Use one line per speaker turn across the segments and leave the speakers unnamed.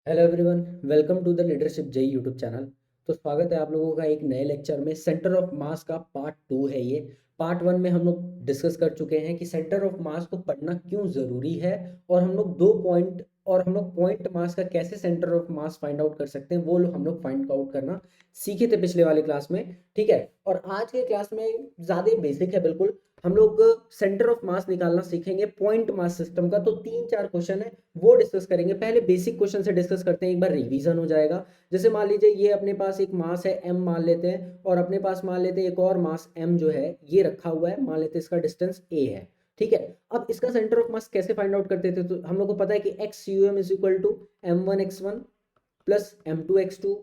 Hello everyone, welcome to the leadership JE YouTube channel. तो स्वागत है आप लोगों का एक नए लेक्चर में। सेंटर ऑफ मास का पार्ट 2 है ये। पार्ट 1 में हम लोग डिस्कस कर चुके हैं कि सेंटर ऑफ मास को पढ़ना क्यों ज़रूरी है, और हम लोग दो पॉइंट और हम लोग पॉइंट मास का कैसे centre of mass find out कर सकते हैं वो लोग हम लोग फाइंड आउट करना सीखे थे पिछले वाले क्लास में। ठीक है, और आज के क्लास में ज़्यादा बेसिक है बिल्कुल। हम लोग सेंटर ऑफ मास निकालना सीखेंगे पॉइंट मास सिस्टम का। तो 3-4 क्वेश्चन है वो डिस्कस करेंगे। पहले बेसिक क्वेश्चन से डिस्कस करते हैं, एक बार रिवीजन हो जाएगा। जैसे मान लीजिए ये अपने पास एक मास है m मान लेते हैं, और अपने पास मान लेते हैं एक और मास m जो है ये रखा हुआ है, मान लेते हैं इसका डिस्टेंस a है। ठीक है, अब इसका सेंटर ऑफ मास कैसे फाइंड आउट करते थे? तो हम लोग को पता है कि X U M is equal to m1 x1 plus m2 x2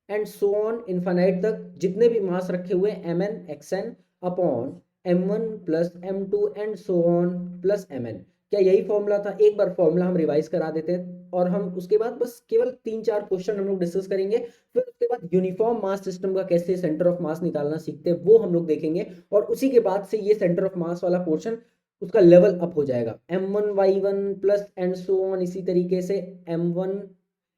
and so on infinite तक, जितने भी मास रखे हुए mn xn upon m1 plus m2 and so on plus mn। क्या यही फॉर्मूला था? एक बार फॉर्मूला हम रिवाइज करा देते हैं, और हम उसके बाद बस केवल 3-4 क्वेश्चन हम लोग डिस्कस करेंगे। फिर उसके बाद यूनिफॉर्म मास सिस्टम का कैसे सेंटर ऑफ मास निकालना सीखते हैं वो हम लोग देखेंगे। और उसी के बाद से ये सेंटर ऑफ मास वाला पोर्शन उसका लेवल अप हो जाएगा, m1 y1 plus and so on, इसी तरीके से m1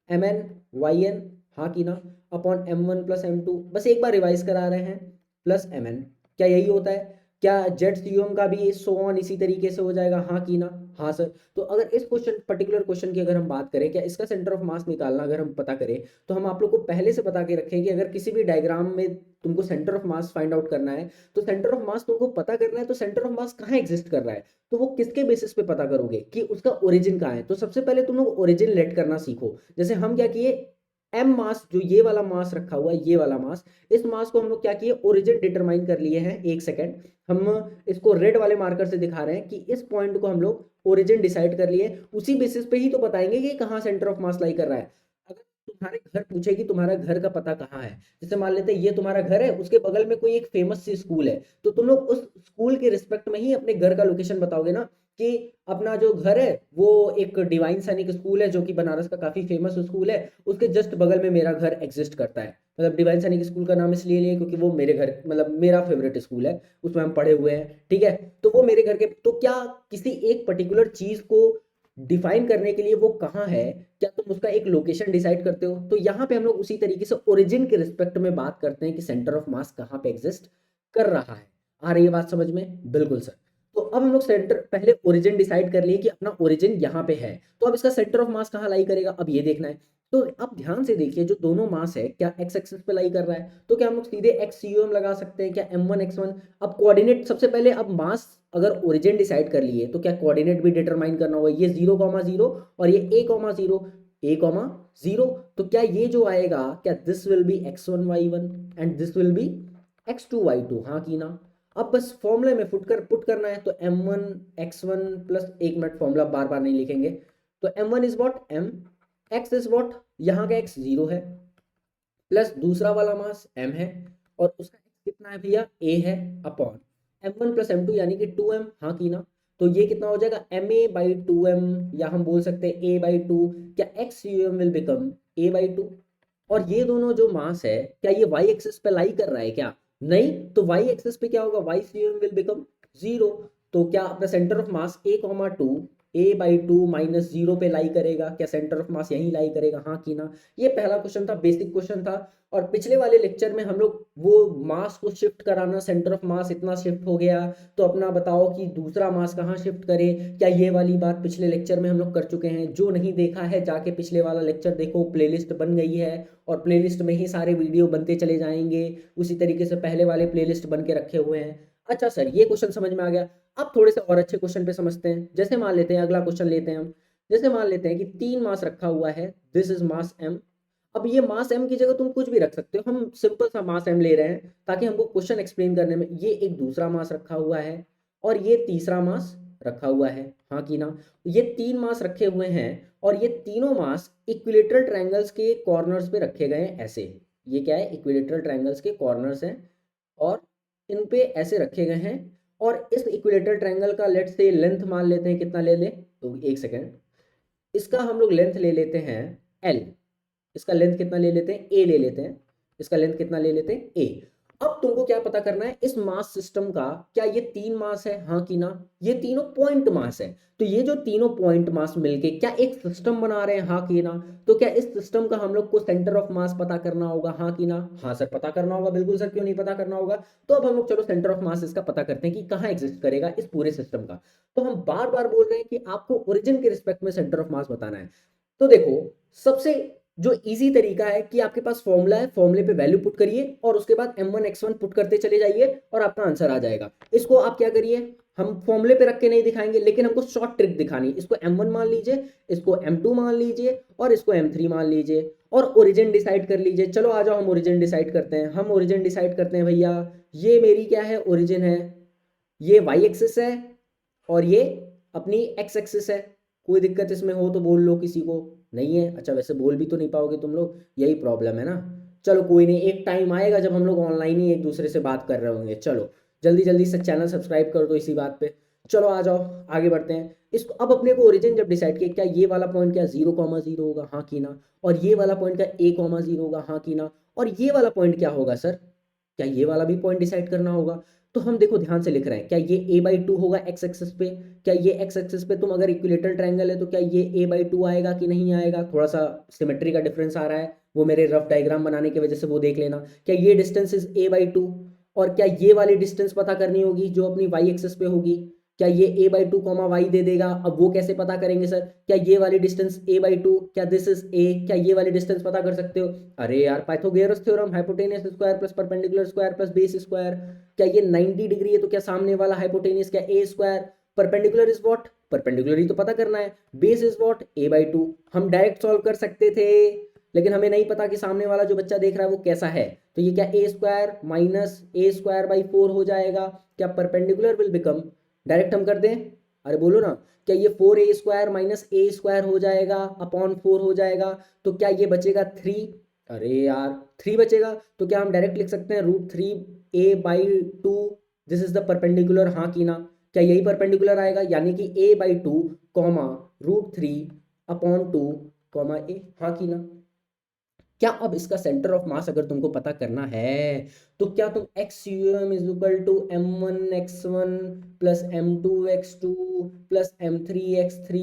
mn yn, हाँ की ना, अपॉन m1 प्लस m2। बस एक बार रिवाइज करा रहे हैं, प्लस mn। क्या यही होता है? क्या जेड सी एम का भी सो ऑन इसी तरीके से हो जाएगा? हाँ की ना, हाँ सर। तो अगर इस क्वेश्चन पर्टिकुलर क्वेश्चन की अगर हम बात करें, क्या इसका सेंटर ऑफ मास निकालना अगर हम पता करें, तो हम आप लोग को पहले से बता के रखें कि अगर किसी भी डायग्राम में तुमको centre of mass find out करना है, तो सेंटर ऑफ मास तुमको पता करना है, तो सेंटर ऑफ मास कहाँ एग्जिस्ट कर रहा है, तो वो किसके बेसिस पे पता करोगे कि उसका ओरिजिन कहाँ है? तो सबसे पहले तुम लोग ओरिजिन लेट करना सीखो। जैसे हम क्या किए, एम मास, जो ये वाला मास रखा हुआ है, ये वाला मास, इस मास को हम लोग क्या किए, ओरिजिन डिटरमाइन कर लिए हैं। एक सेकेंड, हम इसको रेड वाले मार्कर से दिखा रहे हैं कि इस पॉइंट को हम लोग ओरिजिन डिसाइड कर लिए। उसी बेसिस पे ही तो बताएंगे कि कहाँ सेंटर ऑफ मास लाई कर रहा है। अगर तुम्हारे घर पूछे कि तुम्हारा घर का पता कहाँ है, जैसे मान लेते हैं ये तुम्हारा घर है, उसके बगल में कोई एक फेमस सी स्कूल है, तो तुम लोग उस स्कूल के रिस्पेक्ट में ही अपने घर का लोकेशन बताओगे ना, कि अपना जो घर है वो एक डिवाइन सैनिक स्कूल है जो कि बनारस का काफी फेमस स्कूल है, उसके जस्ट बगल में मेरा घर एग्जिस्ट करता है। मतलब डिवाइन सैनिक स्कूल का नाम इसलिए लिया क्योंकि वो मेरे घर, मतलब मेरा फेवरेट स्कूल है, उसमें हम पढ़े हुए हैं। ठीक है, तो वो मेरे घर के, तो क्या किसी एक पर्टिकुलर चीज को डिफाइन करने के लिए वो कहाँ है, क्या तुम उसका एक लोकेशन डिसाइड करते हो? तो यहाँ पे हम लोग उसी तरीके से ओरिजिन के रिस्पेक्ट में बात करते हैं कि सेंटर ऑफ मास कहाँ पे एग्जिस्ट कर रहा है। आ रही है बात समझ में? बिल्कुल सर। तो अब हम लोग सेंटर, पहले ओरिजिन डिसाइड कर लिए कि अपना ओरिजिन यहाँ पे है, तो अब इसका सेंटर ऑफ मास कहाँ लाई करेगा अब ये देखना है। तो आप ध्यान से देखिए, जो दोनों मास है क्या एक्स एक्सिस पे लाई कर रहा है, तो क्या हम लोग सीधे एक्स यू एम लगा सकते हैं क्या, m1 x1। अब कोऑर्डिनेट सबसे पहले, अब मास अगर ओरिजिन डिसाइड कर लिए तो क्या कोऑर्डिनेट भी डिटरमाइन करना होगा, ये 0,0 और ये a,0, a,0। तो क्या ये जो आएगा, क्या this will be x1 y1 and this will be x2 y2, हाँ की ना। अब बस फॉर्मूले में पुट करना है, तो m1 x1 प्लस, एक मिनट फॉर्मूला बार बार नहीं लिखेंगे। तो m1 is what m, x is what, यहाँ का x 0 है, प्लस दूसरा वाला मास m है, और उसका x कितना है भैया, a है, अपॉन m1 प्लस m2 यानी कि 2m, हाँ की ना। तो ये कितना हो जाएगा, ma/2m, या हम बोल सकते हैं a/2। क्या X U M will become a/2। और ये दोनों जो मास है, क्या ये वाई एक्सिस पे लाई कर रहा है क्या? नहीं। तो वाई एक्सिस पे क्या होगा, Y C M will become 0। तो क्या अपना centre of mass a,2 a/2 minus 0 पे लाई करेगा? क्या सेंटर ऑफ मास यहीं लाई करेगा, हाँ की ना। ये पहला क्वेश्चन था, बेसिक क्वेश्चन था। और पिछले वाले लेक्चर में हम लोग वो मास को शिफ्ट कराना, सेंटर ऑफ मास इतना शिफ्ट हो गया, तो अपना बताओ कि दूसरा मास कहाँ शिफ्ट करे, क्या ये वाली बात पिछले लेक्चर में हम लोग कर चुके हैं? जो नहीं देखा है जाके पिछले वाला लेक्चर देखो, प्लेलिस्ट बन गई है, और प्लेलिस्ट में ही सारे वीडियो बनते चले जाएंगे। उसी तरीके से पहले वाले प्लेलिस्ट बन के रखे हुए हैं। अच्छा सर, ये क्वेश्चन समझ में आ गया। अब थोड़े से और अच्छे क्वेश्चन पे समझते हैं। जैसे मान लेते हैं, अगला क्वेश्चन लेते हैं हम। जैसे मान लेते हैं कि 3 मास रखा हुआ है, दिस इज मास m। अब ये मास m की जगह तुम कुछ भी रख सकते हो, हम सिंपल सा मास m ले रहे हैं ताकि हमको क्वेश्चन एक्सप्लेन करने में। ये एक दूसरा मास रखा हुआ है, और ये तीसरा मास रखा हुआ है, हाँ की ना। ये 3 मास रखे हुए हैं, और ये तीनों मास इक्विलेटरल ट्रायंगल्स के कॉर्नर्स पे रखे गए हैं ऐसे। ये क्या है, इक्विलेटरल ट्रायंगल्स के कॉर्नर्स हैं, और इन पे ऐसे रखे गए हैं। और इस इक्विलेटरल ट्रायंगल का लेट से लेंथ मान लेते हैं, कितना ले लें, तो एक सेकेंड, इसका हम लोग लेंथ ले लेते हैं l। इसका लेंथ कितना ले लेते हैं, a ले लेते हैं। इसका लेंथ कितना ले लेते हैं, a। अब तुमको क्या पता करना है, इस मास सिस्टम का क्या ये 3 मास है, हाँ कि ना? ये तीनों पॉइंट मास है। तो ये जो तीनों पॉइंट मास मिलके क्या एक सिस्टम बना रहे हैं, हाँ कि ना? तो क्या इस सिस्टम का हम लोग को सेंटर ऑफ मास पता करना होगा, हाँ कि ना? हाँ सर पता करना होगा, बिल्कुल सर, क्यों नहीं पता करना होगा। तो अब हम लोग चलो सेंटर ऑफ मास इसका पता करते हैं कि कहाँ एग्जिस्ट करेगा इस पूरे सिस्टम का। तो हम बार बार बोल रहे हैं कि आपको ओरिजिन के रिस्पेक्ट में सेंटर ऑफ मास बताना है। तो देखो, सबसे जो इजी तरीका है कि आपके पास फॉर्मूला है, फॉर्मूले पे वैल्यू पुट करिए और उसके बाद m1 x1 पुट करते चले जाइए और आपका आंसर आ जाएगा। इसको आप क्या करिए, हम फॉर्मूले पे रख के नहीं दिखाएंगे, लेकिन हमको शॉर्ट ट्रिक दिखानी है। इसको m1 मान लीजिए, इसको m2 मान लीजिए और इसको m3 मान लीजिए और ओरिजिन डिसाइड कर लीजिए। चलो आ जाओ, हम ओरिजिन डिसाइड करते हैं। हम ओरिजिन डिसाइड करते हैं भैया, ये मेरी क्या है, ओरिजिन है, ये वाई एक्सिस है और ये अपनी एक्स एक्सिस है। कोई दिक्कत इसमें हो तो बोल लो, किसी को नहीं है? अच्छा वैसे बोल भी तो नहीं पाओगे तुम लोग, यही प्रॉब्लम है ना। चलो कोई नहीं, एक टाइम आएगा जब हम लोग ऑनलाइन ही एक दूसरे से बात कर रहे होंगे। चलो जल्दी जल्दी से चैनल सब्सक्राइब कर दो इसी बात पे। चलो आ जाओ, आगे बढ़ते हैं। इसको अब अपने को ओरिजिन जब डिसाइड किया, क्या ये वाला पॉइंट क्या 0,0 होगा, हाँ कि ना? और ये वाला पॉइंट क्या a,0 होगा, हाँ कि ना? और ये वाला पॉइंट क्या होगा सर, क्या ये वाला भी पॉइंट डिसाइड करना होगा? तो हम देखो ध्यान से लिख रहे हैं, क्या ये a/2 होगा एक्स एक्सिस पे? क्या ये एक्स एक्सिस पे तुम अगर इक्विलेटरल ट्रायंगल है तो क्या ये a/2 आएगा कि नहीं आएगा? थोड़ा सा सिमेट्री का डिफरेंस आ रहा है, वो मेरे रफ डायग्राम बनाने की वजह से वो देख लेना। क्या ये डिस्टेंस इज a/2? और क्या ये वाली डिस्टेंस पता करनी होगी जो अपनी y एक्सिस पे होगी? क्या ये a/2 कॉमा वाई दे देगा? अब वो कैसे पता करेंगे सर? क्या ये वाली डिस्टेंस a/2, क्या दिस इज a, क्या ये वाली डिस्टेंस पता कर सकते हो? अरे यार Pythagoras theorem, hypotenuse square plus perpendicular square plus base square. क्या ये 90 डिग्री है तो क्या सामने वाला हाइपोटेनियस क्या a square? Perpendicular is what, perpendicular ही तो पता करना है। Base is what, a/2। हम डायरेक्ट सॉल्व कर सकते थे, लेकिन हमें नहीं पता कि सामने वाला जो बच्चा देख रहा है वो कैसा है। तो ये क्या a square minus a² by 4 हो जाएगा। क्या परपेंडिकुलर विल बिकम, डायरेक्ट हम कर दें, अरे बोलो ना, क्या ये 4a² माइनस a² हो जाएगा अपॉन 4 हो जाएगा? तो क्या ये बचेगा 3? अरे यार 3 बचेगा, तो क्या हम डायरेक्ट लिख सकते हैं √3a/2, this is the perpendicular, हाँ कि ना? क्या यही परपेंडिकुलर आएगा, यानी कि a/2 कॉमा √3/2 कॉमा a, हाँ कि ना? क्या अब इसका सेंटर ऑफ मास अगर तुमको पता करना है तो क्या तुम XUM is equal to m1 x1 plus m2 x2 plus m3 x3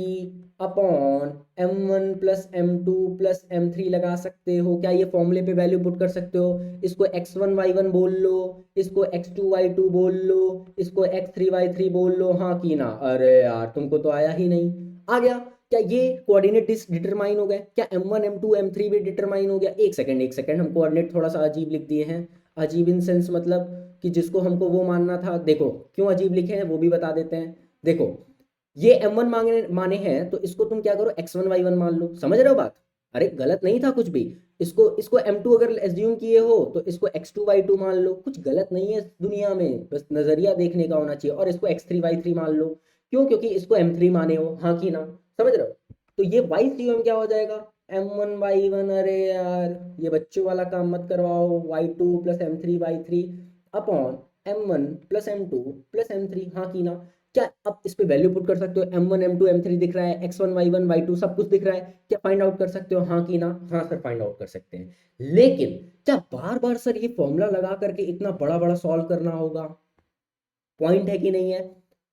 upon m1 plus m2 plus m3 लगा सकते हो? क्या ये फॉर्मूले पे वैल्यू पुट कर सकते हो? इसको x1 y1 बोल लो, इसको x2 y2 बोल लो, इसको x3 y3 बोल लो, हाँ कि ना? अरे यार तुमको तो आया ही नहीं, आ गया। क्या ये कोऑर्डिनेट डिटरमाइन हो गए? क्या m1 m2 m3 भी डिटरमाइन हो गया? एक सेकंड एक सेकंड, हम कोऑर्डिनेट थोड़ा सा अजीब लिख दिए हैं। अजीब इन सेंस मतलब कि जिसको हमको वो मानना था, देखो क्यों अजीब लिखे हैं वो भी बता देते हैं। देखो ये m1 मांगने माने हैं तो इसको तुम क्या करो, x1 y1 मान लो। समझ रहे हो बात? अरे गलत नहीं था कुछ भी। इसको इसको m2 अगर एज्यूम किए हो तो इसको x2 y2 मान लो, कुछ गलत नहीं है इस दुनिया में, बस नजरिया देखने का होना चाहिए। और इसको x3 y3 मान लो, क्यों? क्योंकि इसको m3 माने हो, हाँ कि ना? समझ रहे हो? तो ये YCM क्या हो जाएगा, m1 y1, अरे यार ये बच्चों वाला काम मत करवाओ, y2 plus m3 y3 upon m1 plus m2 plus m3, हाँ कि ना? क्या अब इस पे वैल्यू पुट कर सकते हो? m1 m2 m3 दिख रहा है, x1 y1 y2 सब कुछ दिख रहा है, क्या फाइंड आउट कर सकते हो, हाँ कि ना? हाँ सर फाइंड आउट कर सकते हैं, लेकिन क्या बार बार सर ये फॉर्मूला लगा करके इतना बड़ा बड़ा सॉल्व करना होगा? पॉइंट है कि नहीं है?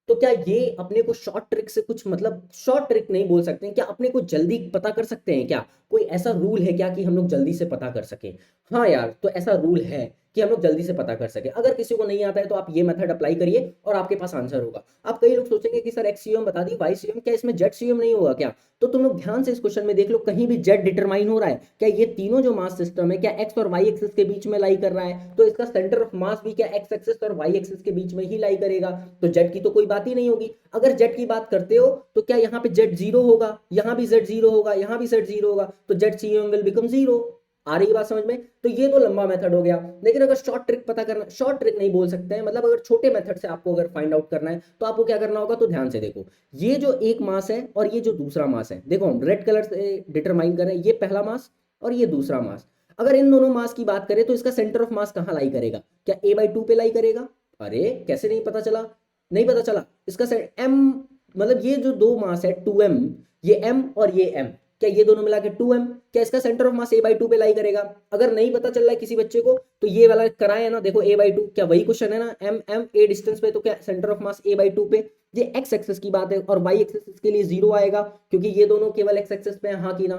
तो क्या ये अपने को शॉर्ट ट्रिक से कुछ, मतलब शॉर्ट ट्रिक नहीं बोल सकते हैं, क्या अपने को जल्दी पता कर सकते हैं? क्या कोई ऐसा रूल है क्या कि हम लोग जल्दी से पता कर सके? हाँ यार, तो ऐसा रूल है कि हम लोग जल्दी से पता कर सके। अगर किसी को नहीं आता है तो आप ये मेथड अप्लाई करिए और आपके पास आंसर होगा। अब कई लोग सोचेंगे कि सर XCM बता दी, YCM, क्या इसमें ZCM नहीं होगा क्या? तो तुम लोग ध्यान से इस क्वेश्चन में देख लो, कहीं भी जेड डिटरमाइन हो रहा है क्या? ये तीनों जो मास सिस्टम है क्या एक्स और वाई एक्सिस के बीच में लाई कर रहा है? तो इसका सेंटर ऑफ मास भी क्या एक्स एक्सिस और वाई एक्सिस के बीच में ही लाई करेगा, तो जेड की तो कोई बात ही नहीं होगी। अगर जेड की बात करते हो तो क्या यहाँ पे जेड जीरो होगा, यहाँ भी जेड जीरो होगा, यहाँ भी जेड जीरो होगा, तो Z CM will become zero. आ रही बात समझ में? तो ये तो लंबा मेथड हो गया, लेकिन अगर शॉर्ट ट्रिक पता करना, शॉर्ट ट्रिक नहीं बोल सकते हैं, मतलब अगर छोटे मेथड से आपको अगर फाइंड आउट करना है तो आपको क्या करना होगा, तो ध्यान से देखो। ये जो एक मास है और ये जो दूसरा मास है, देखो हम रेड कलर से डिटरमाइन कर रहे हैं, ये पहला मास और ये दूसरा मास। अगर इन दोनों मास की बात करें तो इसका सेंटर ऑफ मास कहाँ लाई करेगा? क्या a/2 पे लाई करेगा? अरे कैसे नहीं पता चला, नहीं पता चला? इसका एम, मतलब ये जो दो मास है 2m, ये m और ये m, क्या ये दोनों मिला के 2m? क्या इसका सेंटर ऑफ मास a/2 पे लाई करेगा? अगर नहीं पता चल रहा है किसी बच्चे को तो ये वाला कराए है ना, देखो a/2, क्या वही क्वेश्चन है ना, m a डिस्टेंस पे, तो क्या सेंटर ऑफ मास a/2 पे? ये x एक्सिस की बात है और y एक्सिस के लिए 0 आएगा क्योंकि ये दोनों केवल x एक्सिस पे है, हाँ की ना?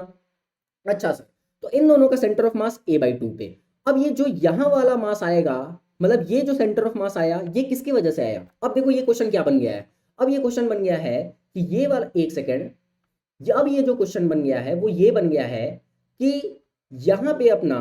अच्छा सर, तो इन दोनों का सेंटर ऑफ मास a/2 पे। अब ये जो यहाँ वाला मास आएगा, मतलब ये जो सेंटर ऑफ मास आया, ये किसकी वजह से आया? अब देखो ये क्वेश्चन क्या बन गया है। अब ये क्वेश्चन बन गया है कि ये वाला, एक सेकेंड, अब ये जो क्वेश्चन बन गया है वो ये बन गया है कि यहाँ पे अपना,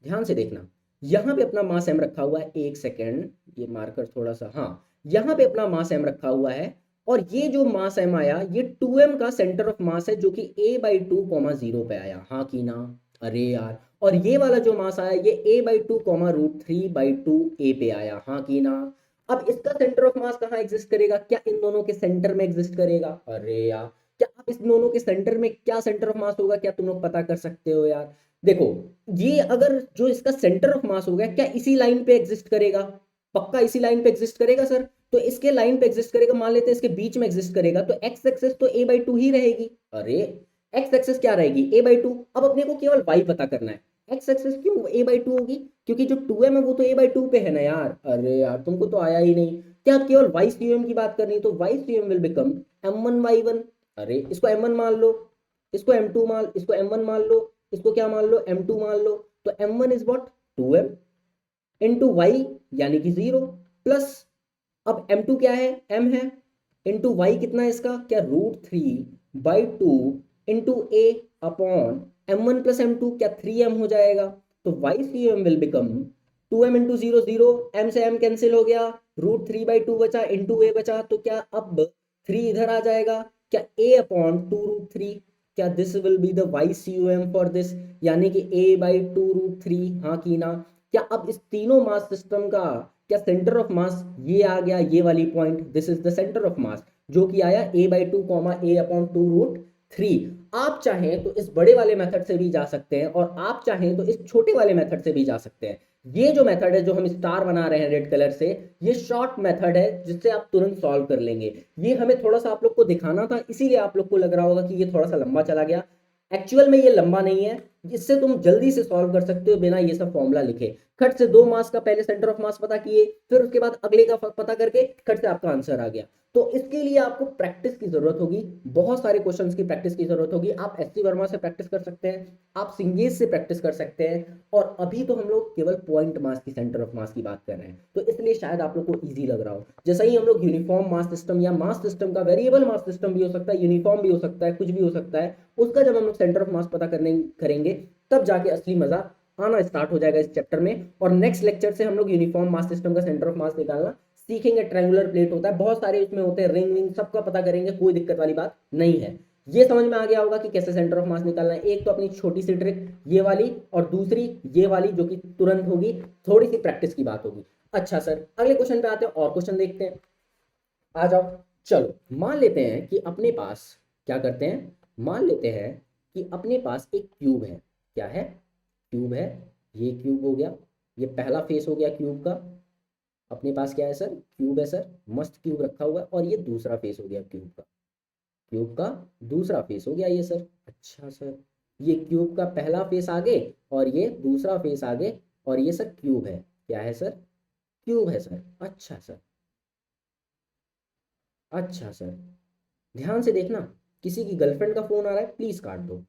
ध्यान से देखना, यहाँ पे अपना मास m रखा हुआ है, एक सेकेंड, ये मार्कर थोड़ा सा, हाँ, यहाँ पे अपना मास m रखा हुआ है और ये जो मास m आया ये 2m का सेंटर ऑफ मास है जो कि a/2, 0 पे आया, हाँ की ना? अरे यार, और ये वाला जो मास आया ये a/2, √3/2 a पे आया, हाँ की ना? अब इसका सेंटर ऑफ मास कहाँ एग्जिस्ट करेगा? क्या इन दोनों के सेंटर में एग्जिस्ट करेगा? अरे यार, क्या आप इस दोनों के सेंटर में क्या सेंटर ऑफ मास होगा, क्या तुम लोग पता कर सकते हो यार? देखो, ये अगर जो इसका सेंटर ऑफ मास होगा क्या इसी लाइन पे एग्जिस्ट करेगा? पक्का इसी लाइन पे एग्जिस्ट करेगा सर। तो इसके लाइन पे एग्जिस्ट करेगा, मान लेते हैं इसके बीच में एग्जिस्ट करेगा, तो एक्स एक्सेस तो a/2 ही रहेगी। अरे, एक्स एक्सेस क्या रहेगी? a/2। अब अपने को केवल y पता करना है, एक्स एक्सेस क्यों a/2 होगी? क्योंकि जो 2m है वो तो a/2 पे है ना यार। अरे यार, तुमको तो आया ही नहीं। क्या आप केवल y/m की बात करनी है तो y/m विल बिकम m1y1। अरे, इसको m1 मान लो, इसको m2 मान, इसको m1 मान लो, इसको क्या मान लो, m2 मान लो। तो m1 is what? 2m into Y, यानी कि 0, प्लस, अब m2 क्या है? m है, इंटू वाई कितना है इसका? क्या √3/2 into a upon m1 plus m2, क्या 3m हो जाएगा? तो y/m will become 2m into 0, 0, m से m कैंसिल हो गया, √3/2 बचा, इंटू a बचा, तो क्या अब 3 इधर आ जाएगा? क्या a अपॉन 2√3, क्या this will be the y/m for this, यानी कि a/2√3, हाँ की ना? क्या अब इस तीनों मास सिस्टम का क्या सेंटर ऑफ मास ये आ गया, ये वाली point, this is the centre of मास, जो कि आया a/2, a/2√3। आप चाहें तो इस बड़े वाले मेथड से भी जा सकते हैं और आप चाहें तो इस छोटे वाले मेथड से भी जा सकते हैं। ये जो मेथड है जो हम स्टार बना रहे हैं रेड कलर से, ये शॉर्ट मेथड है जिससे आप तुरंत सॉल्व कर लेंगे। ये हमें थोड़ा सा आप लोग को दिखाना था, इसीलिए आप लोग को लग रहा होगा कि ये थोड़ा सा लंबा चला गया। एक्चुअल में ये लंबा नहीं है, इससे तुम जल्दी से सॉल्व कर सकते हो बिना ये सब फॉर्मूला लिखे। खट से 2 मास का पहले सेंटर ऑफ मास पता किए, फिर उसके बाद अगले का पता करके खट से आपका आंसर आ गया। तो इसके लिए आपको प्रैक्टिस की जरूरत होगी, बहुत सारे क्वेश्चंस की प्रैक्टिस की जरूरत होगी। आप एससी वर्मा से प्रैक्टिस कर सकते हैं, आप सिंगेज से प्रैक्टिस कर सकते हैं, और अभी तो हम लोग केवल पॉइंट मास की, सेंटर ऑफ मास की बात कर रहे हैं, तो इसलिए शायद आप लोग को ईजी लग रहा हो। जैसा ही हम लोग यूनिफॉर्म मास सिस्टम या मास सिस्टम का, वेरिएबल मास सिस्टम भी हो सकता है, यूनिफॉर्म भी हो सकता है, कुछ भी हो सकता है, उसका जब हम लोग सेंटर ऑफ मास पता करने करेंगे तब जाके असली मजा आना स्टार्ट हो जाएगा इस चैप्टर में। और नेक्स्ट लेक्चर से हम लोग यूनिफॉर्म मास सिस्टम का सेंटर ऑफ मास निकालना सीखेंगे। ट्रायंगुलर प्लेट होता है, बहुत सारे उसमें होते हैं, रिंग विंग सबका पता करेंगे, कोई दिक्कत वाली बात नहीं है। ये समझ में आ गया होगा कि कैसे सेंटर ऑफ मास निकालना है। एक तो अपनी छोटी सी ट्रिक ये वाली, और दूसरी ये वाली जो कि तुरंत होगी, थोड़ी सी प्रैक्टिस की बात होगी। अच्छा सर, अगले क्वेश्चन पे आते हैं, और क्वेश्चन देखते हैं, आ जाओ। चलो, मान लेते हैं कि अपने पास, क्या करते हैं, मान लेते हैं कि अपने पास एक क्यूब है। क्या है? क्यूब है। ये क्यूब हो गया, ये पहला फेस हो गया क्यूब का। अपने पास क्या है सर? क्यूब है सर, मस्त क्यूब रखा हुआ है। और ये दूसरा फेस हो गया क्यूब का, क्यूब का दूसरा फेस हो गया ये सर। अच्छा सर, ये क्यूब का पहला फेस आगे और ये दूसरा फेस आगे, और ये सर क्यूब है। क्या है सर? क्यूब है सर। अच्छा सर, अच्छा सर, ध्यान से देखना, किसी की गर्लफ्रेंड का फोन आ रहा है, प्लीज काट दो।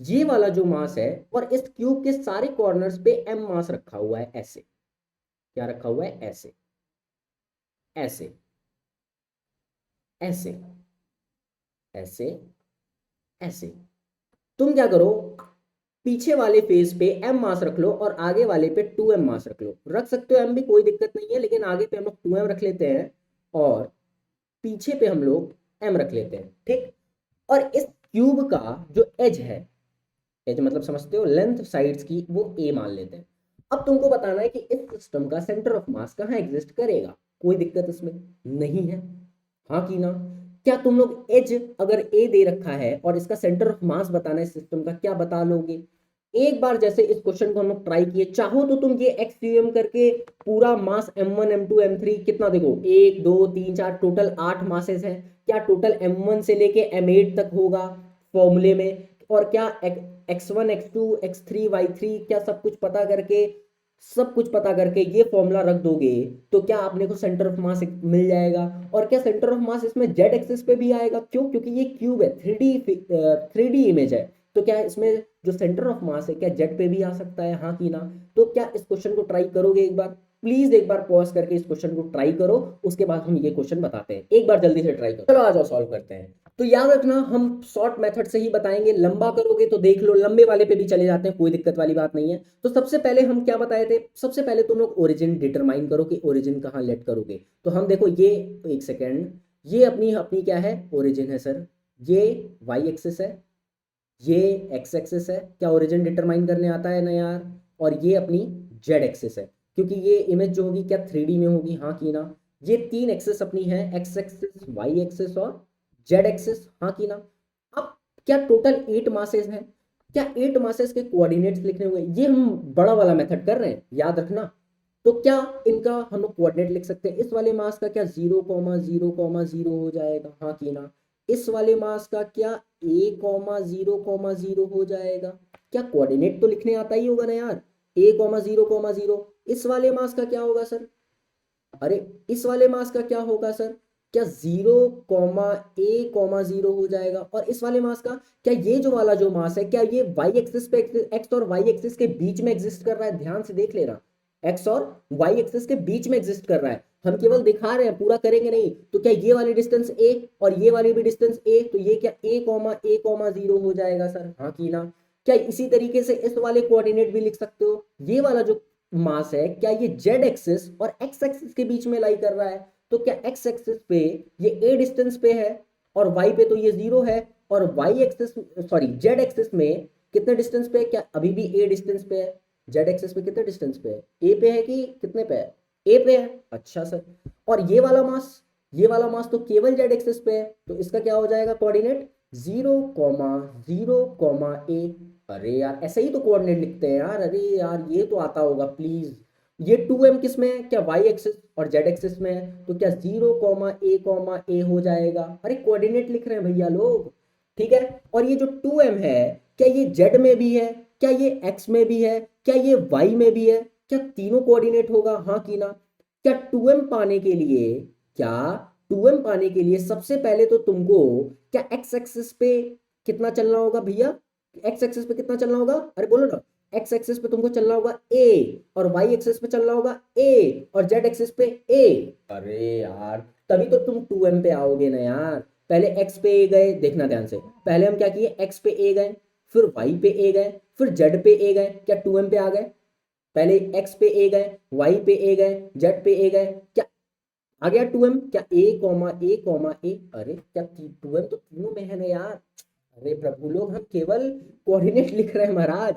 ये वाला जो मास है, और इस क्यूब के सारे कॉर्नर्स पे m मास रखा हुआ है, ऐसे। क्या रखा हुआ है? ऐसे, ऐसे, ऐसे, ऐसे, ऐसे। तुम क्या करो, पीछे वाले फेस पे m मास रख लो और आगे वाले पे 2m मास रख लो। रख सकते हो m भी, कोई दिक्कत नहीं है, लेकिन आगे पे हम लोग 2m रख लेते हैं और पीछे पे हम लोग m रख लेते हैं, ठीक। और इस क्यूब का जो एज है, एज मतलब समझते हो, लेंथ साइड्स की, वो a मान लेते हैं। अब तुमको बताना है कि इस सिस्टम का सेंटर ऑफ मास कहाँ एग्जिस्ट करेगा। कोई दिक्कत इसमें नहीं है, हाँ की ना? क्या तुम लोग एज अगर a दे रखा है और इसका सेंटर ऑफ मास बताना है सिस्टम का, क्या बता लोगे? एक बार जैसे इस क्वेश्चन को हम लोग ट्राई किए, चाहो तो तुम ये एक्स करके पूरा मास m1 m2 m3 कितना, देखो 1 2 3 4 टोटल 8 मासेस हैं। क्या टोटल m1 से लेके m8 तक होगा फॉर्मूले में? और क्या x1 x2 x3 y3 क्या सब कुछ पता करके ये फॉर्मूला रख दोगे तो क्या आपने को सेंटर ऑफ मास मिल जाएगा। और क्या सेंटर ऑफ मास इसमें जेड एक्सिस पे भी आएगा, क्यों? क्योंकि ये क्यूब है, थ्री डी इमेज है, तो क्या इसमें जो सेंटर ऑफ मास है क्या जेड पे भी आ सकता है, हाँ कि ना? तो क्या इस क्वेश्चन को ट्राई करोगे एक बार? प्लीज एक बार पॉज करके इस क्वेश्चन को ट्राई करो, उसके बाद हम ये क्वेश्चन बताते हैं। एक बार जल्दी से ट्राई करो, चलो आ जाओ सॉल्व करते हैं। तो याद रखना हम शॉर्ट मेथड से ही बताएंगे, लंबा करोगे तो देख लो लंबे वाले पे भी चले जाते हैं, कोई दिक्कत वाली बात नहीं है। तो सबसे पहले हम क्या बताए थे, सबसे पहले तुम लोग ओरिजिन डिटरमाइन करो कि ओरिजिन कहाँ लेट करोगे। तो हम देखो ये, एक सेकेंड, ये अपनी अपनी क्या है, ओरिजिन है सर, ये वाई एक्सिस है, ये एक्स एक्सिस है, क्या ओरिजिन डिटरमाइन करने आता है ना यार? और ये अपनी जेड एक्सिस है, क्योंकि ये इमेज जो होगी क्या थ्री डी में होगी, हाँ की ना? ये तीन एक्सिस अपनी है, एक्स एक्सिस, वाई एक्सिस और जेड एक्सिस, हाँ की ना? अब क्या टोटल 8 मासेस हैं, क्या 8 मासेस के कोऑर्डिनेट्स लिखने हुए, ये हम बड़ा वाला मेथड कर रहे हैं, याद रखना। तो क्या इनका हम लोग कोऑर्डिनेट लिख सकते हैं, इस वाले मास का क्या 0,0,0 हो जाएगा, हाँ की ना? इस वाले मास का क्या a,0,0 हो जाएगा? क्या कोऑर्डिनेट तो लिखने आता ही होगा ना यार, a,0,0। इस वाले मास का क्या होगा सर? अरे इस वाले मास का क्या होगा सर? क्या 0,a,0 हो जाएगा। और इस वाले मास का क्या, ये जो वाला जो मास है क्या ये वाई एक्सिस पे, एक्स और वाई एक्सिस के बीच में एग्जिस्ट कर रहा है, ध्यान से देख लेना, एक्स और वाई एक्सिस के बीच में एग्जिस्ट कर रहा है, हम केवल दिखा रहे हैं, पूरा करेंगे नहीं। तो क्या ये वाली डिस्टेंस a और ये वाली भी डिस्टेंस a, तो ये क्या a,0 हो जाएगा सर, हाँ की ना? क्या इसी तरीके से इस वाले कोऑर्डिनेट भी लिख सकते हो, ये वाला जो मास है क्या ये जेड एक्सिस और एक्स एक्सिस के बीच में लाई कर रहा है, तो क्या एक्स एक्सिस पे ये a डिस्टेंस पे है और y पे तो ये 0 है, और y axis, sorry Z axis में कितने डिस्टेंस पे है, क्या अभी भी a डिस्टेंस पे है? जेड एक्सिस पे कितने डिस्टेंस पे है, a पे है कि कितने पे है, a पे है, अच्छा सर। और ये वाला मास तो केवल जेड एक्सिस पे है, तो इसका क्या हो जाएगा कोऑर्डिनेट, 0,0,a। अरे यार ऐसे ही तो कोऑर्डिनेट लिखते हैं यार, अरे यार ये तो आता होगा प्लीज। ये 2m किस में है, क्या वाई एक्सिस और जेड एक्सिस में है, तो क्या 0,a,a हो जाएगा। अरे कोऑर्डिनेट लिख रहे हैं भैया लोग, ठीक है। और ये जो 2m है क्या ये जेड में भी है, क्या ये एक्स में भी है, क्या ये वाई में भी है, क्या तीनों कोऑर्डिनेट होगा, हाँ की ना? क्या 2m पाने के लिए, क्या 2m पाने के लिए सबसे पहले तो तुमको क्या एक्स एक्सिस पे कितना चलना होगा भैया, एक्स एक्सिस पे कितना चलना होगा, अरे बोलो ना, एक्स एक्सिस पे तुमको चलना होगा a और y एक्सिस पे चलना होगा a और z एक्सिस पे a। अरे यार तभी तो तुम 2m पे आओगे ना यार। पहले x पे a गए, देखना ध्यान से, पहले हम क्या किए, x पे a गए, फिर y पे a गए, फिर z पे a गए, क्या 2m पे आ गए? पहले x पे a गए, y पे a गए, z पे a गए, क्या आ गया 2m? क्या a,a,a, अरे क्या 2m तो तीनों में है ना यार। अरे प्रभु लोग हम केवल कोऑर्डिनेट लिख रहे हैं महाराज,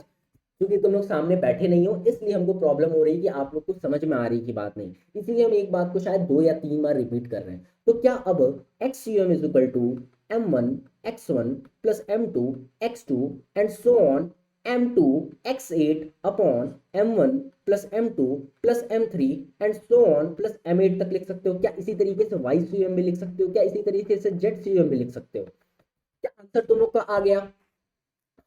क्योंकि तुम लोग सामने बैठे नहीं हो इसलिए हमको प्रॉब्लम हो रही है कि आप लोग को समझ में आ रही की बात नहीं, इसीलिए हम एक बात को शायद 2 या 3 बार रिपीट कर रहे हैं। तो क्या अब XUM is equal to m1 x1 plus m2 x2 and so on m2 x8 upon m1 plus m2 plus m3 and so on plus m8 तक लिख सकते हो। क्या इसी तरीके से YCUM भी लिख सकते हो, क्या इसी तरीके से ZCUM भी लिख सकते हो? क्या आंसर तुम लोग का आ गया?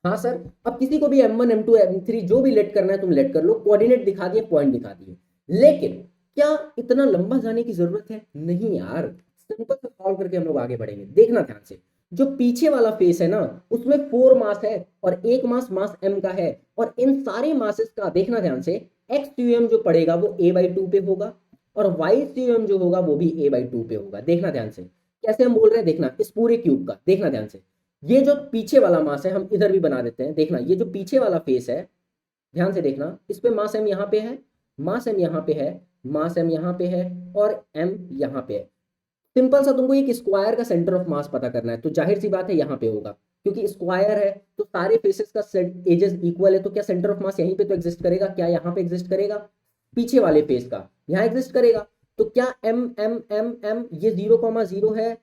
हाँ सर। अब किसी को भी m1 m2 m3 जो भी लेट करना है तुम लेट कर लो, कोऑर्डिनेट दिखा दिए, पॉइंट दिखा दिए, लेकिन क्या इतना लंबा जाने की जरूरत है? नहीं यार, सिंपल से सॉल्व करके हम लोग आगे बढ़ेंगे, देखना ध्यान से। जो पीछे वाला फेस है ना उसमें 4 मास है और एक मास मास m का है, और इन सारे मासेस का देखना ध्यान से, XUM जो पड़ेगा वो a/2 पे होगा और YCUM जो होगा वो भी a/2 पे होगा। देखना ध्यान से कैसे हम बोल रहे हैं, देखना इस पूरे क्यूब का देखना ध्यान से, ये जो पीछे वाला मास है हम इधर भी बना देते हैं, देखना ये जो पीछे वाला फेस है, ध्यान से देखना, इस पे मास m यहाँ पे है, मास m यहाँ पे है, मास m यहाँ पे है और m यहाँ पे है। सिंपल सा तुमको एक स्क्वायर का सेंटर ऑफ मास पता करना है, तो जाहिर सी बात है यहाँ पे होगा, क्योंकि स्क्वायर है तो सारे फेसेस का एजेस इक्वल है, तो क्या सेंटर ऑफ मास यहीं पे तो एग्जिस्ट करेगा, क्या यहाँ पे एग्जिस्ट करेगा, पीछे वाले फेस का यहाँ एग्जिस्ट करेगा। तो क्या m m m m ये 0,0 है,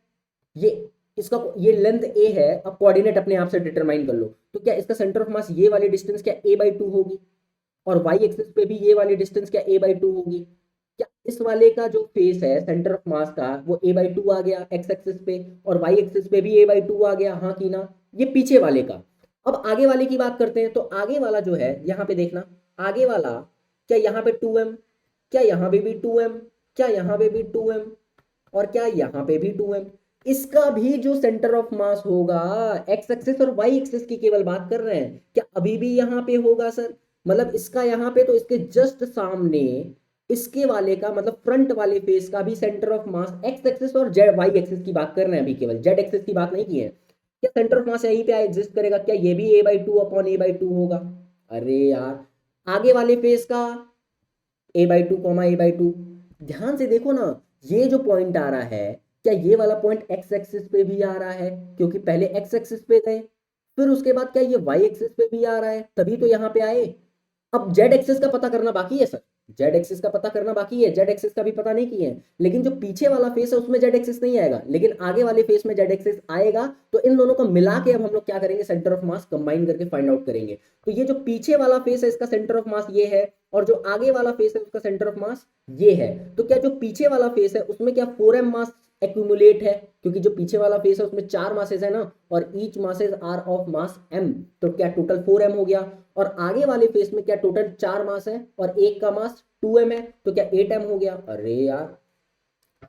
ये इसका ये लेंथ a है, अब कोऑर्डिनेट अपने आप से डिटरमाइन कर लो, तो क्या इसका सेंटर ऑफ मास ये वाली डिस्टेंस क्या a/2 होगी, और y एक्सिस पे भी ये वाली डिस्टेंस क्या a/2 होगी। क्या इस वाले का जो फेस है सेंटर ऑफ मास का वो a/2 आ गया x एक्सिस पे, और y एक्सिस पे भी a/2 आ गया, हाँ की ना? ये पीछे वाले का। अब आगे वाले की बात करते हैं, तो आगे वाला जो है यहाँ पे देखना, आगे वाला क्या यहाँ पे 2m, क्या यहाँ पे भी 2m, क्या यहाँ पे भी 2m, और क्या यहाँ पे भी 2m। इसका भी जो सेंटर ऑफ मास होगा, एक्स एक्सिस और वाई एक्सिस की केवल बात कर रहे हैं, क्या अभी भी यहाँ पे होगा सर? मतलब इसका यहाँ पे, तो इसके जस्ट सामने इसके वाले का मतलब फ्रंट वाले फेस का भी centre of mass x axis और जेड वाई एक्सिस की बात कर रहे हैं, अभी केवल जेड एक्सिस की बात नहीं की है। क्या सेंटर ऑफ मास यहीं पे एग्जिस्ट करेगा? क्या ये भी a/2/a/2 होगा? अरे यार, आगे वाले फेस का a/2, ध्यान से देखो ना, ये जो पॉइंट आ रहा है, क्या ये वाला पॉइंट एक्स एक्सिस पे भी आ रहा है? क्योंकि पहले एक्स एक्सिस पे गए, फिर उसके बाद क्या ये वाई एक्सिस पे भी आ रहा है, तभी तो यहाँ पे आए। अब जेड एक्सिस का पता करना बाकी है सर, जेड एक्सिस का पता करना बाकी है, जेड एक्सिस का भी पता नहीं किए हैं। लेकिन जो पीछे वाला फेस है उसमें जेड एक्सिस नहीं आएगा, लेकिन आगे वाले फेस में जेड एक्सिस आएगा। तो इन दोनों को मिला के अब हम लोग क्या करेंगे, सेंटर ऑफ मास कंबाइन करके फाइंड आउट करेंगे। तो ये जो पीछे वाला फेस है इसका सेंटर ऑफ मास ये है, और जो आगे वाला फेस है उसका सेंटर ऑफ मास ये है। तो क्या जो पीछे वाला फेस है उसमें क्या 4m मास एक्यूमुलेट है? क्योंकि जो पीछे वाला फेस है उसमें 4 मासेस है ना, और each masses are of mass m, तो क्या टोटल 4m हो गया। और आगे वाले फेस में क्या टोटल 4 मास है और एक का मास 2m है, तो क्या 8m हो गया। अरे यार,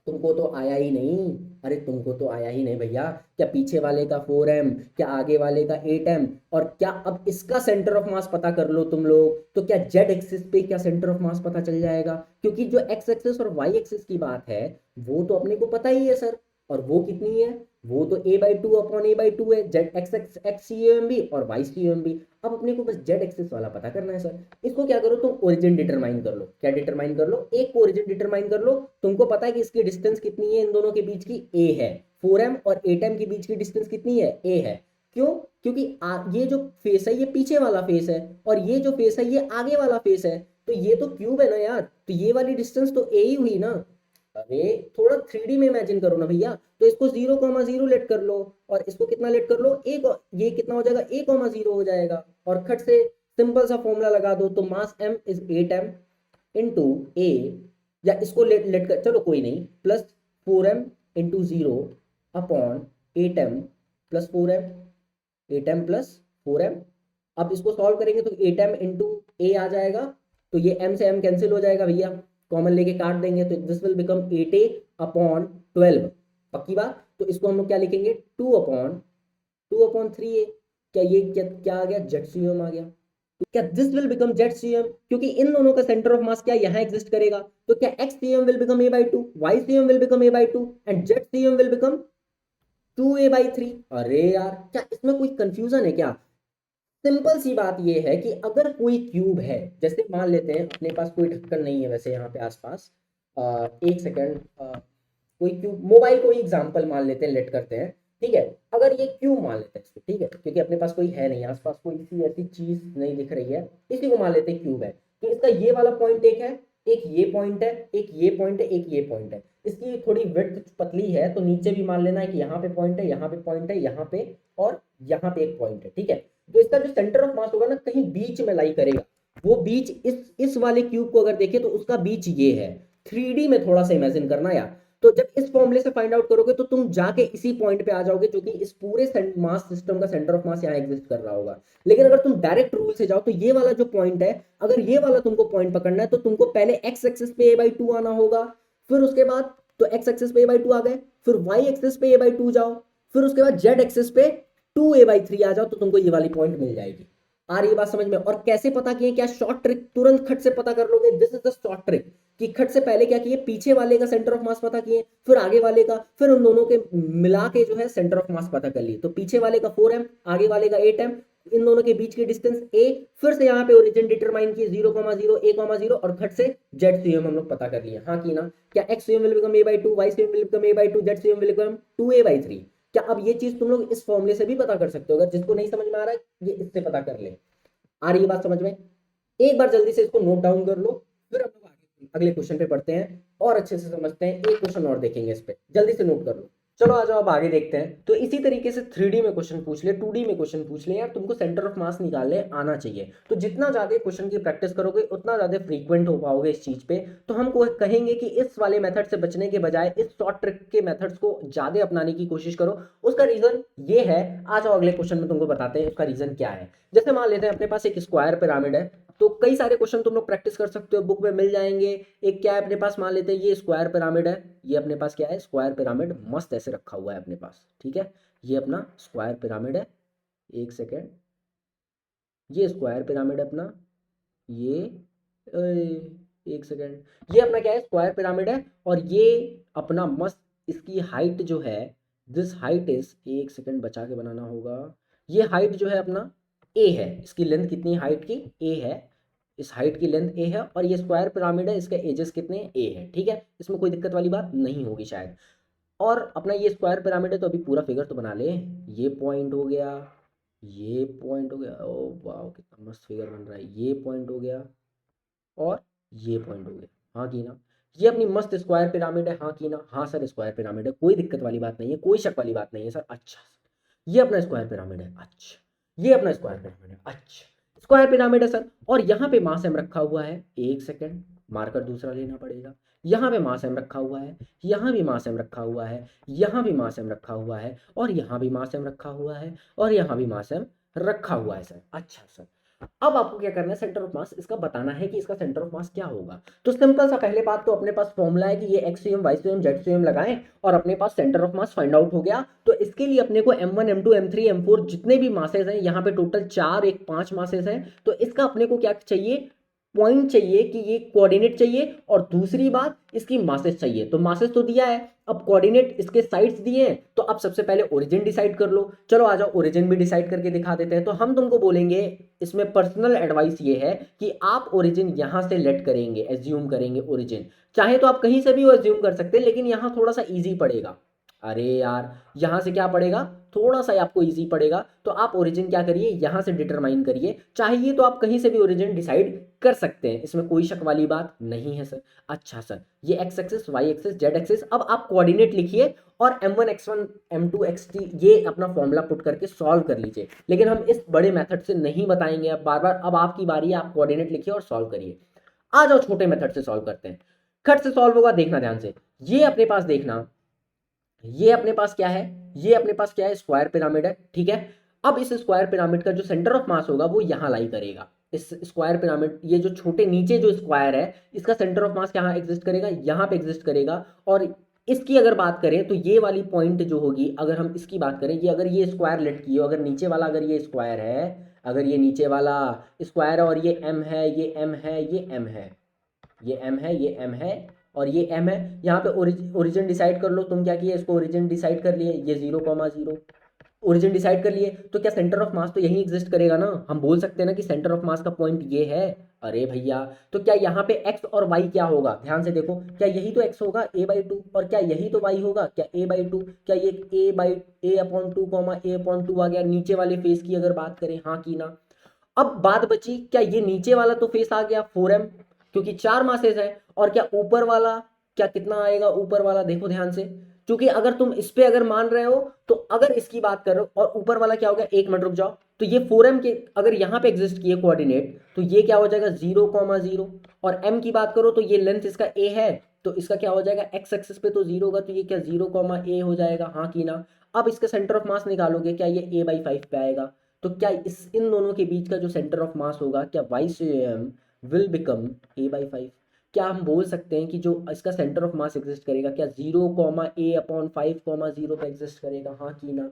तुमको तो आया ही नहीं, अरे तुमको तो आया ही नहीं भैया। क्या पीछे वाले का 4m, क्या आगे वाले का 8m, और क्या अब इसका सेंटर ऑफ मास पता कर लो तुम लोग, तो क्या जेड एक्सिस पे क्या सेंटर ऑफ मास पता चल जाएगा। क्योंकि जो एक्स एक्सिस और वाई एक्सिस की बात है वो तो अपने को पता ही है सर, और वो कितनी है, वो तो a/2/a/2 है, z x x x c m b और वाई सी एम बी। अब अपने को बस जेड एक्सिस वाला पता करना है सर। इसको क्या करो, तुम ओरिजिन डिटरमाइन कर लो। क्या डिटरमाइन कर लो? एक को ओरिजिन डिटरमाइन कर लो। तुमको पता है कि इसकी डिस्टेंस कितनी है इन दोनों के बीच की, a है। 4m और 8m के बीच की डिस्टेंस कितनी है, a है। क्यों? क्योंकि ये जो फेस है ये पीछे वाला फेस है, और ये जो फेस है ये आगे वाला फेस है। तो ये तो क्यूब है ना यार, तो ये वाली डिस्टेंस तो a ही हुई ना। अरे थोड़ा 3D में इमेजिन करो ना भैया। तो इसको 0,0 लेट कर लो, और इसको कितना लेट कर लो, एक, ये कितना हो जाएगा, a,0 हो जाएगा। और खट से सिंपल सा फॉर्मूला लगा दो, तो मास m is 8m into a, या इसको लेट लेट कर, चलो कोई नहीं, plus 4m into 0 upon 8m plus 4m, 8m plus 4m। अब इसको सॉल्व करेंगे तो 8m इंटू a आ जाएगा, तो ये m से m कैंसिल हो जाएगा भैया, कॉमन लेके काट देंगे, तो this will become 8a upon 12। पक्की बात। तो इसको हम लोग क्या लिखेंगे, 2/3a। क्या ये क्या क्या आ गया, जेड आ गया। तो क्या दिस विल बिकम जेड, क्योंकि इन दोनों का सेंटर ऑफ मास क्या यहाँ एग्जिस्ट करेगा। तो क्या x will become a/2, y will become a/2, and z will become 2a/3। अरे यार, क्या इसमें कोई कंफ्यूजन है क्या? सिंपल सी बात ये है कि अगर कोई क्यूब है, जैसे मान लेते हैं अपने पास कोई ढक्कन नहीं है वैसे यहाँ पे आसपास, एक सेकंड, कोई क्यूब, मोबाइल को ही एग्जांपल मान लेते हैं, लेट करते हैं, ठीक है। अगर ये क्यूब मान लेते हैं इसको, ठीक है, क्योंकि अपने पास कोई है नहीं आसपास, कोई सी ऐसी चीज नहीं दिख रही है, इसी को मान लेते हैं क्यूब है। तो इसका ये वाला पॉइंट एक है, एक ये पॉइंट है, एक ये पॉइंट है, एक ये पॉइंट है। इसकी थोड़ी विड्थ पतली है, तो नीचे भी मान लेना है कि यहाँ पे पॉइंट है, यहाँ पे पॉइंट है, यहाँ पे और यहाँ पे एक पॉइंट है, ठीक है। तो इसका जो सेंटर ऑफ मास होगा ना, कहीं बीच में लाई करेगा। वो बीच इस वाले क्यूब को अगर देखें तो उसका बीच ये है। 3D में थोड़ा सा इमेजिन करना यार। तो जब इस फॉर्मूले से फाइंड आउट करोगे तो तुम जाके इसी पॉइंट पे आ जाओगे, जो कि इस पूरे मास सिस्टम का सेंटर ऑफ मास यहाँ एग्जिस्ट कर रहा होगा। लेकिन अगर तुम डायरेक्ट रूल से जाओ तो ये वाला जो पॉइंट है, अगर ये वाला तुमको पॉइंट पकड़ना है तो तुमको पहले एक्स एक्सिस पे a/2 आना होगा, फिर उसके बाद तो एक्स एक्सिस पे a/2 आ गए, फिर वाई एक्सिस पे a/2 जाओ, फिर उसके बाद जेड एक्सिस पे 2a/3 आ जाओ, तो तुमको ये वाली पॉइंट मिल जाएगी। आ रही है बात समझ में? और कैसे पता किए, क्या शॉर्ट ट्रिक, तुरंत खट से पता कर लोगे, this is the short trick. कि खट से पहले क्या किए, पीछे वाले का सेंटर ऑफ मास पता किए, फिर आगे वाले का, फिर उन दोनों के मिला के जो है सेंटर ऑफ मास पता कर लिए। तो पीछे वाले का 4m, आगे वाले का 8m, इन दोनों के बीच की डिस्टेंस a, फिर से यहाँ पे ओरिजिन डिटरमाइन किए 0,0 a,0, और खट से जेड सी हम लोग पता कर लिए। हाँ की ना? क्या x will become a/2, y will become a/2, z will become 2a/3। क्या अब ये चीज तुम लोग इस फॉर्मूले से भी पता कर सकते हो? अगर जिसको नहीं समझ में आ रहा है ये इससे पता कर ले। आ रही है बात समझ में? एक बार जल्दी से इसको नोट डाउन कर लो, फिर हम लोग आगे अगले क्वेश्चन पे पढ़ते हैं और अच्छे से समझते हैं। एक क्वेश्चन और देखेंगे इस पे, जल्दी से नोट कर लो। चलो आ जाओ अब आगे देखते हैं। तो इसी तरीके से 3D में क्वेश्चन पूछ ले, 2D में क्वेश्चन पूछ ले, यार तुमको सेंटर ऑफ मास निकालने आना चाहिए। तो जितना ज़्यादा क्वेश्चन की प्रैक्टिस करोगे उतना ज़्यादा फ्रीक्वेंट हो पाओगे इस चीज़ पे। तो हम कहेंगे कि इस वाले मेथड से बचने के बजाय इस शॉर्ट ट्रिक के मेथड्स को ज़्यादा अपनाने की कोशिश करो। उसका रीज़न ये है, आ जाओ अगले क्वेश्चन में तुमको बताते हैं उसका रीज़न क्या है। जैसे मान लेते हैं अपने पास एक स्क्वायर पिरामिड है, तो कई सारे क्वेश्चन तुम लोग प्रैक्टिस कर सकते हो, बुक में मिल जाएंगे। एक क्या है अपने पास, मान लेते हैं ये स्क्वायर पिरामिड है, ये अपने पास क्या है, स्क्वायर पिरामिड मस्त ऐसे रखा हुआ है अपने पास, ठीक है। ये अपना स्क्वायर पिरामिड है, एक सेकेंड, ये स्क्वायर पिरामिड अपना, ये एक सेकेंड, ये अपना क्या है, स्क्वायर पिरामिड है। और ये अपना मस्त, इसकी हाइट जो है, दिस हाइट इज, एक सेकेंड बचा के बनाना होगा, ये हाइट जो है अपना ए है। इसकी लेंथ कितनी, हाइट की ए है, इस हाइट की लेंथ ए है। और ये स्क्वायर पिरामिड है, इसके एजेस कितने, ए है, ठीक है। इसमें कोई दिक्कत वाली बात नहीं होगी शायद। और अपना ये स्क्वायर पिरामिड है, तो अभी पूरा फिगर तो बना ले। ये पॉइंट हो गया, ये पॉइंट हो गया, ओ वाह कितना मस्त फिगर बन रहा है, ये पॉइंट हो गया और ये पॉइंट हो गया, हाँ की ना। ये अपनी मस्त स्क्वायर पिरामिड है, हाँ की ना, हाँ सर स्क्वायर पिरामिड है, कोई दिक्कत वाली बात नहीं है, कोई शक वाली बात नहीं है सर। अच्छा, ये अपना स्क्वायर पिरामिड है, अच्छा, ये अपना स्क्वायर पिरामिड है, अच्छा, स्क्वायर पिरामिड है सर। और यहाँ पे मास एम रखा हुआ है, एक सेकेंड, मार्कर दूसरा लेना पड़ेगा। यहाँ पे मास एम रखा हुआ है, यहाँ भी मास एम रखा हुआ है, यहाँ भी मास एम रखा हुआ है, और यहाँ भी मास एम रखा हुआ है, और यहाँ भी मास एम रखा हुआ है सर। अच्छा सर, अब आपको क्या करना है, सेंटर ऑफ मास इसका बताना है कि इसका सेंटर ऑफ मास क्या होगा। तो सिंपल सा पहले बात तो अपने पास फॉर्मूला है कि ये एक्स वाई जेड लगाएं और अपने पास centre of mass find out हो गया। तो इसके लिए अपने को M1 M2 M3 M4 जितने भी मासेस हैं, यहाँ पे टोटल 4 एक 5 मासेस हैं। तो इसका अपने को क्या चाहिए, पॉइंट चाहिए कि ये कोऑर्डिनेट चाहिए, और दूसरी बात इसकी मासेस चाहिए। तो मासेस तो दिया है, अब कोऑर्डिनेट इसके साइड्स दिए हैं, तो अब सबसे पहले ओरिजिन डिसाइड कर लो। चलो आ जाओ ओरिजिन भी डिसाइड करके दिखा देते हैं। तो हम तुमको बोलेंगे, इसमें पर्सनल एडवाइस ये है कि आप ओरिजिन यहां से लेट करेंगे, एज्यूम करेंगे ओरिजिन। चाहे तो आप कहीं से भी एज्यूम कर सकते हैं, लेकिन यहां थोड़ा सा इजी पड़ेगा। अरे यार, यहां से क्या पड़ेगा, थोड़ा सा आपको इजी पड़ेगा। तो आप ओरिजिन क्या करिए, यहां से डिटरमाइन करिए। चाहिए तो आप कहीं से भी ओरिजिन डिसाइड कर सकते हैं, इसमें कोई शक वाली बात नहीं है सर। अच्छा सर, ये x axis, y axis, z axis, अब आप कोऑर्डिनेट लिखिए और M1 X1 M2 XT ये अपना फॉर्मूला पुट करके सॉल्व कर लीजिए। लेकिन हम इस बड़े मेथड से नहीं बताएंगे अब बार बार, अब आपकी बारी है, आप कोऑर्डिनेट लिखिए और सॉल्व करिए। आ जाओ छोटे मेथड से सॉल्व करते हैं। खट से सॉल्व होगा, देखना ध्यान से। ये अपने पास देखना, ये अपने पास क्या है, ये अपने पास क्या है, स्क्वायर पिरामिड है, ठीक है। अब इस स्क्वायर पिरामिड का जो सेंटर ऑफ मास होगा वो यहां लाई करेगा। इस स्क्वायर पिरामिड, ये जो छोटे नीचे जो स्क्वायर है, इसका सेंटर ऑफ मास कहाँ एग्जिस्ट करेगा, यहाँ पे एग्जिस्ट करेगा। और इसकी अगर बात करें तो ये वाली पॉइंट जो होगी, अगर हम इसकी बात करें, ये अगर ये स्क्वायर लेट की हो, अगर नीचे वाला अगर ये स्क्वायर है, अगर ये नीचे वाला स्क्वायर है और ये एम है, ये एम है, ये एम है, ये एम है, ये एम है, और ये एम है। यहाँ पे ओरिजिन डिसाइड कर लो, तुम क्या किए, इसको ओरिजिन डिसाइड कर लिए, ये 0,0 ओरिजिन डिसाइड कर लिए। तो क्या सेंटर ऑफ मास तो यही एग्जिस्ट करेगा ना, हम बोल सकते हैं ना कि सेंटर ऑफ मास का पॉइंट ये है। अरे भैया, तो क्या यहाँ पे x और y क्या होगा, ध्यान से देखो, क्या यही तो x होगा a/2, और क्या यही तो y होगा, क्या a/2, क्या ये a/2 a/2 आ गया नीचे वाले फेस की अगर बात करें, हाँ की ना। अब बात बची, क्या ये नीचे वाला तो फेस आ गया 4m, क्योंकि 4 मासेस है। और क्या ऊपर वाला, क्या कितना आएगा ऊपर वाला, देखो ध्यान से, क्योंकि अगर तुम इस पे अगर मान रहे हो, तो अगर इसकी बात करो और ऊपर वाला क्या हो गया, एक मिनट रुक जाओ, तो ये 4m के अगर यहाँ पे एग्जिस्ट किए कोऑर्डिनेट, तो ये क्या हो जाएगा 0,0। और m की बात करो तो ये लेंथ इसका a है, तो इसका क्या हो जाएगा, x एक्सिस पे तो 0 होगा, तो ये क्या 0,a हो जाएगा, हाँ की ना। अब इसका सेंटर ऑफ मास निकालोगे, क्या ये a/5 पे आएगा। तो क्या इस इन दोनों के बीच का जो सेंटर ऑफ मास होगा, क्या YCM विल बिकम a/5। क्या हम बोल सकते हैं कि जो इसका सेंटर ऑफ मास एग्जिस्ट करेगा, क्या 0,a/5,0 पे एग्जिस्ट करेगा, हाँ की ना।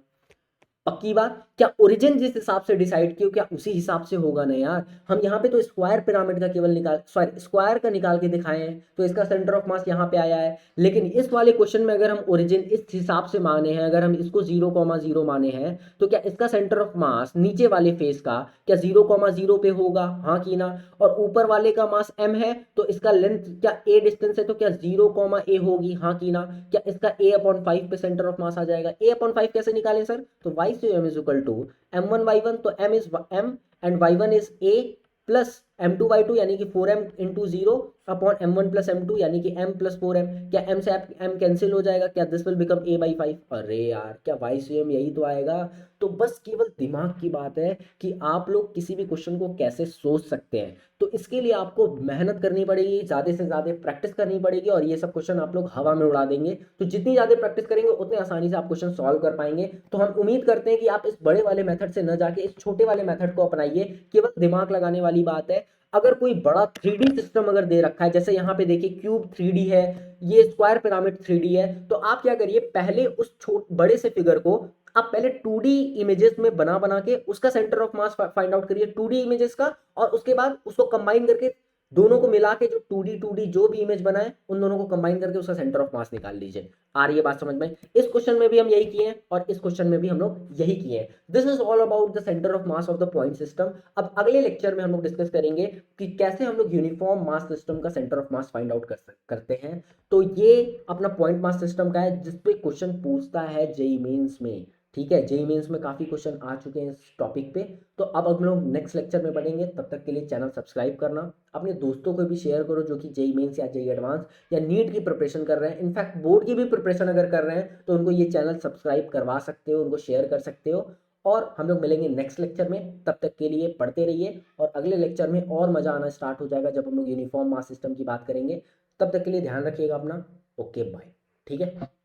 पक्की बात, क्या ओरिजिन जिस हिसाब से डिसाइड किया क्या उसी हिसाब से होगा ना यार। हम यहाँ पे तो स्क्वायर पिरामिड का केवल निकाल, सॉरी स्क्वायर का निकाल के दिखाए हैं, तो इसका सेंटर ऑफ मास यहाँ पे आया है। लेकिन इस वाले क्वेश्चन में अगर हम ओरिजिन इस हिसाब से माने हैं, अगर हम इसको 0,0 माने हैं, तो क्या इसका सेंटर ऑफ मास नीचे वाले फेस का क्या 0,0 पे होगा, हाँ की ना। और ऊपर वाले का मास m है, तो इसका लेंथ क्या a डिस्टेंस है, तो क्या 0,a होगी, हाँ की ना। क्या इसका a/5 पे सेंटर ऑफ मास आ जाएगा, a/5 कैसे निकालें सर, तो y/m is equal to m1y1, तो m is m and y1 is a plus m2y2 यानी कि 4m into 0। Upon m1 plus m2 यानी कि m प्लस 4m। क्या m से m कैंसिल हो जाएगा, क्या दिस विल बिकम a/5। अरे यार क्या YCM यही तो आएगा। तो बस केवल दिमाग की बात है कि आप लोग किसी भी क्वेश्चन को कैसे सोच सकते हैं। तो इसके लिए आपको मेहनत करनी पड़ेगी, ज़्यादा से ज़्यादा प्रैक्टिस करनी पड़ेगी, और ये सब क्वेश्चन आप लोग हवा में उड़ा देंगे। तो जितनी ज़्यादा प्रैक्टिस करेंगे उतने आसानी से आप क्वेश्चन सॉल्व कर पाएंगे। तो हम उम्मीद करते हैं कि आप इस बड़े वाले मेथड से न जाके इस छोटे वाले मेथड को अपनाइए। केवल दिमाग लगाने वाली बात है। अगर कोई बड़ा 3D सिस्टम अगर दे रखा है, जैसे यहाँ पे देखिए क्यूब 3D है, ये स्क्वायर पिरामिड 3D है, तो आप क्या करिए, पहले उस बड़े से फिगर को आप पहले 2D इमेजेस में बना बना के उसका centre of mass find out करिए, 2D इमेजेस का, और उसके बाद उसको कंबाइन करके दोनों को मिला के जो 2D जो भी इमेज बनाए उन दोनों को कंबाइन करके उसका सेंटर ऑफ मास निकाल लीजिए। आ रही है बात समझ में। इस क्वेश्चन में भी हम यही किए हैं और इस क्वेश्चन में भी हम लोग यही किए हैं। This is all about the centre of mass of the point system. अब अगले लेक्चर में हम लोग डिस्कस करेंगे कि कैसे हम लोग यूनिफॉर्म मास सिस्टम का centre of mass find out करते हैं। तो ये अपना पॉइंट मास सिस्टम का है जिसपे क्वेश्चन पूछता है जेईई मेंस में। ठीक है, जेईई मेंस में काफी क्वेश्चन आ चुके हैं इस टॉपिक पे। तो अब हम लोग नेक्स्ट लेक्चर में पढ़ेंगे। तब तक के लिए चैनल सब्सक्राइब करना, अपने दोस्तों को भी शेयर करो जो कि जेईई मेंस या जेईई एडवांस या नीट की प्रिपरेशन कर रहे हैं, इनफैक्ट बोर्ड की भी प्रिपरेशन अगर कर रहे हैं तो उनको ये चैनल सब्सक्राइब करवा सकते हो, उनको शेयर कर सकते हो। और हम लोग मिलेंगे नेक्स्ट लेक्चर में। तब तक के लिए पढ़ते रहिए, और अगले लेक्चर में और मजा आना स्टार्ट हो जाएगा जब हम लोग यूनिफॉर्म मास सिस्टम की बात करेंगे। तब तक के लिए ध्यान रखिएगा अपना। Okay bye. ठीक है।